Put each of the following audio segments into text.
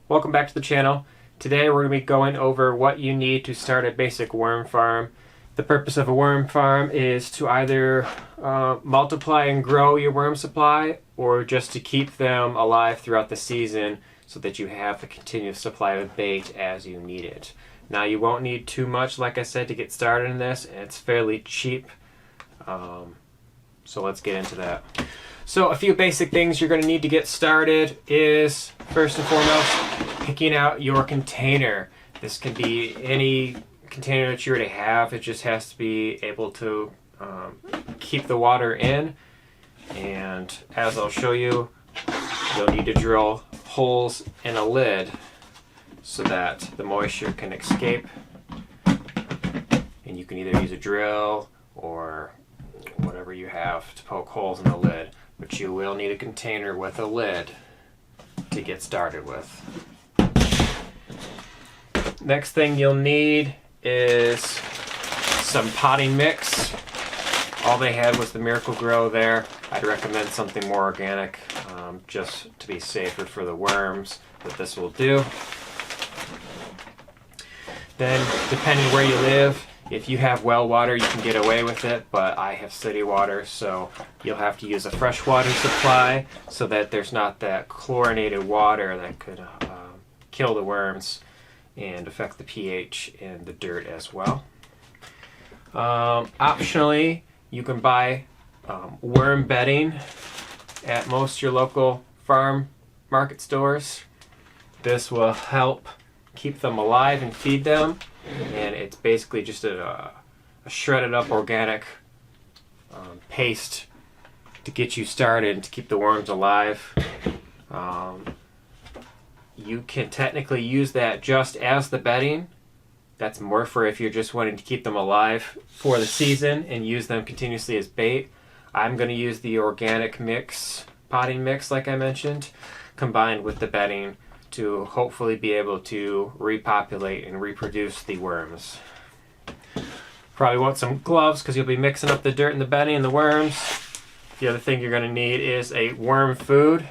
Welcome back to the channel. Today we're going to be going over what you need to start a basic worm farm. The purpose of a worm farm is to either multiply and grow your worm supply, or just to keep them alive throughout the season so that you have a continuous supply of bait as you need it. Now, you won't need too much, like I said, to get started in this, and it's fairly cheap. So let's get into that. So a few basic things you're going to need to get started is, first and foremost, picking out your container. This can be any container that you already have. It just has to be able to keep the water in. And as I'll show you, you'll need to drill holes in a lid so that the moisture can escape. And you can either use a drill or whatever you have to poke holes in the lid. But you will need a container with a lid to get started with. Next thing you'll need is some potting mix. All they had was the Miracle-Gro there. I'd recommend something more organic, just to be safer for the worms, but this will do. Then, depending where you live, if you have well water, you can get away with it, but I have city water, so you'll have to use a freshwater supply so that there's not that chlorinated water that could kill the worms and affect the pH in the dirt as well. Optionally, you can buy worm bedding at most of your local farm market stores. This will help keep them alive and feed them. And it's basically just a shredded up organic paste to get you started and to keep the worms alive. You can technically use that just as the bedding. That's more for if you're just wanting to keep them alive for the season and use them continuously as bait. I'm going to use the organic mix, potting mix like I mentioned, combined with the bedding to hopefully be able to repopulate and reproduce the worms. Probably want some gloves because you'll be mixing up the dirt and the bedding and the worms. The other thing you're going to need is a worm food.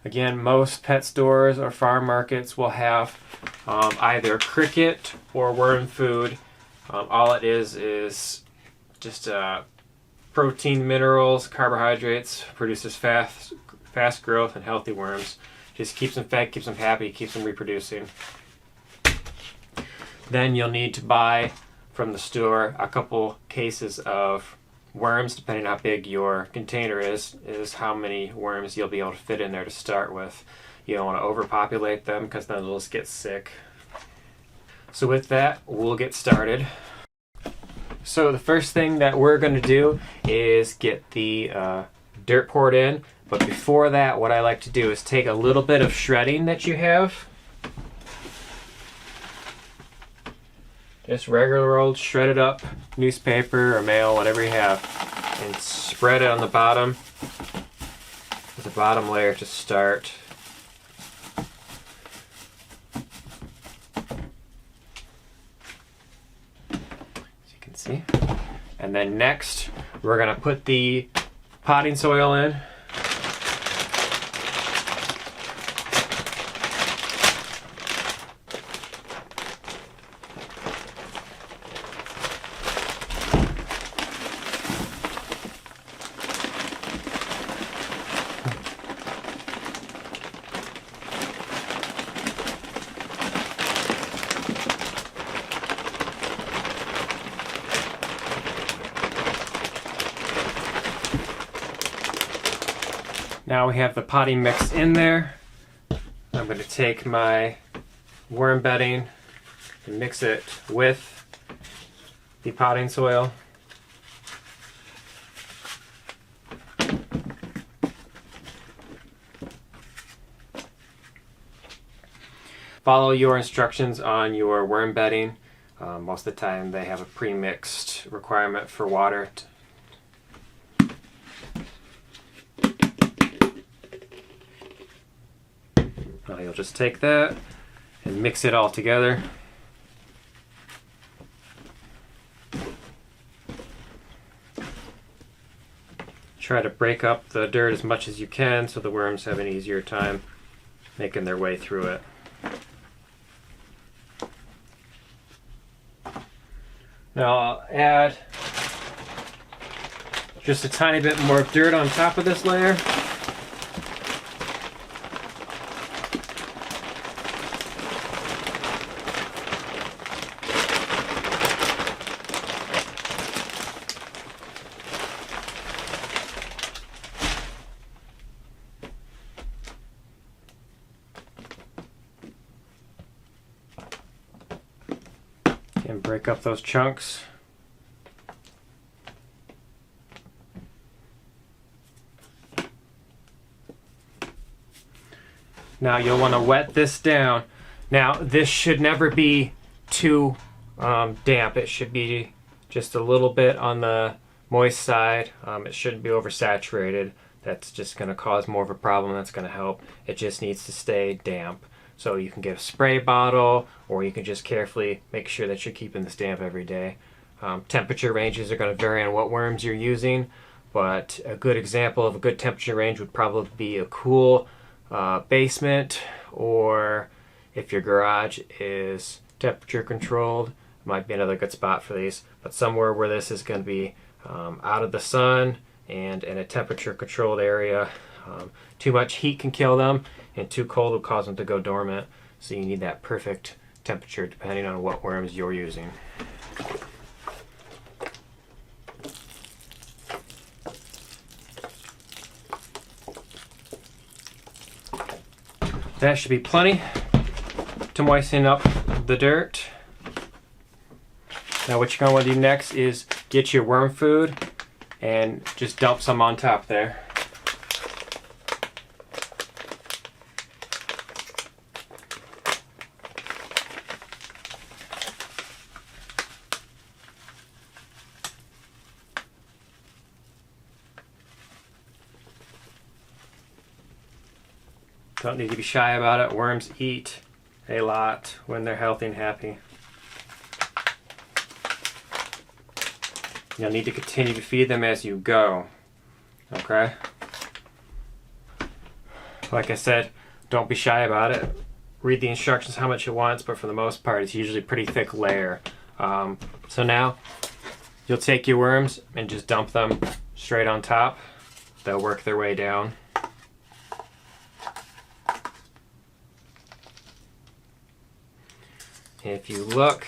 Again, most pet stores or farm markets will have either cricket or worm food. All it is just protein, minerals, carbohydrates, produces fast growth and healthy worms. Just keeps them fed, keeps them happy, keeps them reproducing. Then you'll need to buy from the store a couple cases of worms, depending on how big your container is how many worms you'll be able to fit in there to start with. You don't want to overpopulate them because then they'll just get sick. So with that, we'll get started. So the first thing that we're going to do is get the dirt poured in. But before that, what I like to do is take a little bit of shredding that you have. Just regular old shredded up newspaper or mail, whatever you have. And spread it on the bottom, with the bottom layer to start. As you can see. And then next, we're going to put the potting soil in. Now we have the potting mix in there. I'm going to take my worm bedding and mix it with the potting soil. Follow your instructions on your worm bedding. Most of the time they have a pre-mixed requirement for water. Now you'll just take that and mix it all together. try to break up the dirt as much as you can so the worms have an easier time making their way through it. Now I'll add just a tiny bit more dirt on top of this layer. And break up those chunks. Now you'll want to wet this down. Now this should never be too damp. It should be just a little bit on the moist side. It shouldn't be oversaturated. That's just going to cause more of a problem. That's going to help. It just needs to stay damp. So you can get a spray bottle, or you can just carefully make sure that you're keeping this damp every day. Temperature ranges are going to vary on what worms you're using, but a good example of a good temperature range would probably be a cool basement, or if your garage is temperature controlled, might be another good spot for these. But somewhere where this is going to be out of the sun and in a temperature controlled area. Too much heat can kill them, and too cold will cause them to go dormant. So you need that perfect temperature depending on what worms you're using. That should be plenty to moisten up the dirt. Now what you're going to want to do next is get your worm food and just dump some on top there. Don't need to be shy about it. Worms eat a lot when they're healthy and happy. You'll need to continue to feed them as you go. Okay? Like I said, don't be shy about it. Read the instructions how much it wants, but for the most part, it's usually a pretty thick layer. So now, you'll take your worms and just dump them straight on top. They'll work their way down. If you look,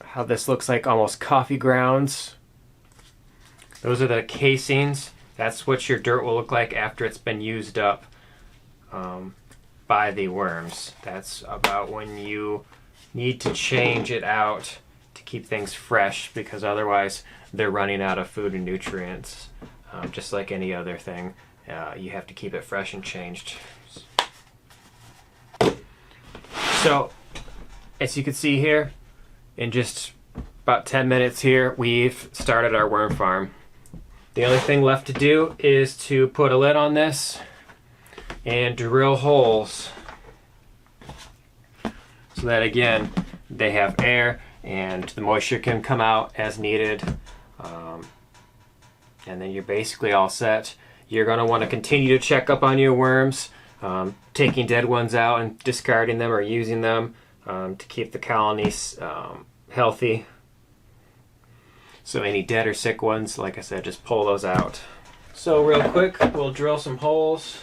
how this looks like almost coffee grounds. Those are the casings. That's what your dirt will look like after it's been used up by the worms. That's about when you need to change it out to keep things fresh, because otherwise they're running out of food and nutrients. Just like any other thing, you have to keep it fresh and changed. So, as you can see here, in just about 10 minutes here, we've started our worm farm. The only thing left to do is to put a lid on this and drill holes so that, again, they have air and the moisture can come out as needed. And then you're basically all set. You're going to want to continue to check up on your worms. Taking dead ones out and discarding them or using them to keep the colonies healthy. So any dead or sick ones, like I said, just pull those out. So real quick, we'll drill some holes.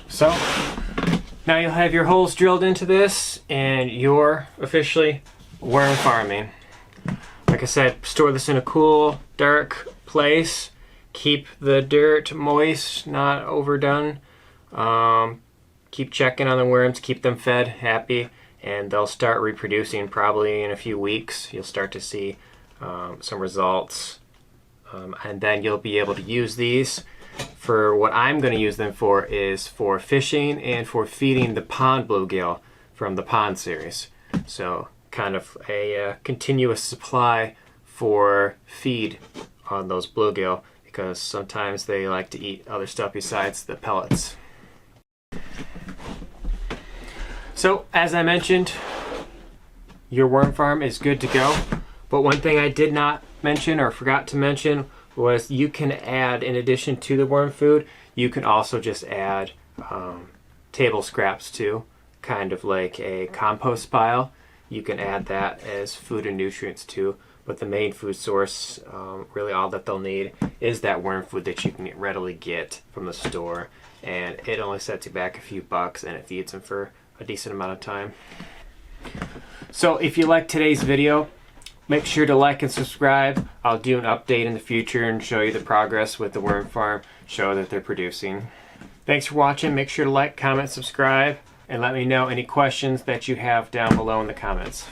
So, now you'll have your holes drilled into this, and you're officially worm farming. Like I said, store this in a cool, dark place. Keep the dirt moist, not overdone. Keep checking on the worms, keep them fed, happy, and they'll start reproducing probably in a few weeks. You'll start to see some results. And then you'll be able to use these. For what I'm going to use them for is for fishing and for feeding the pond bluegill from the pond series. So kind of a continuous supply for feed on those bluegill, because sometimes they like to eat other stuff besides the pellets. So as I mentioned, your worm farm is good to go. But one thing I did not mention or forgot to mention was you can add, in addition to the worm food, you can also just add table scraps too, kind of like a compost pile. You can add that as food and nutrients too. But the main food source, really all that they'll need, is that worm food that you can readily get from the store. And it only sets you back a few bucks, and it feeds them for a decent amount of time. So if you liked today's video, make sure to like and subscribe. I'll do an update in the future and show you the progress with the worm farm, show that they're producing. Thanks for watching. Make sure to like, comment, subscribe, and let me know any questions that you have down below in the comments.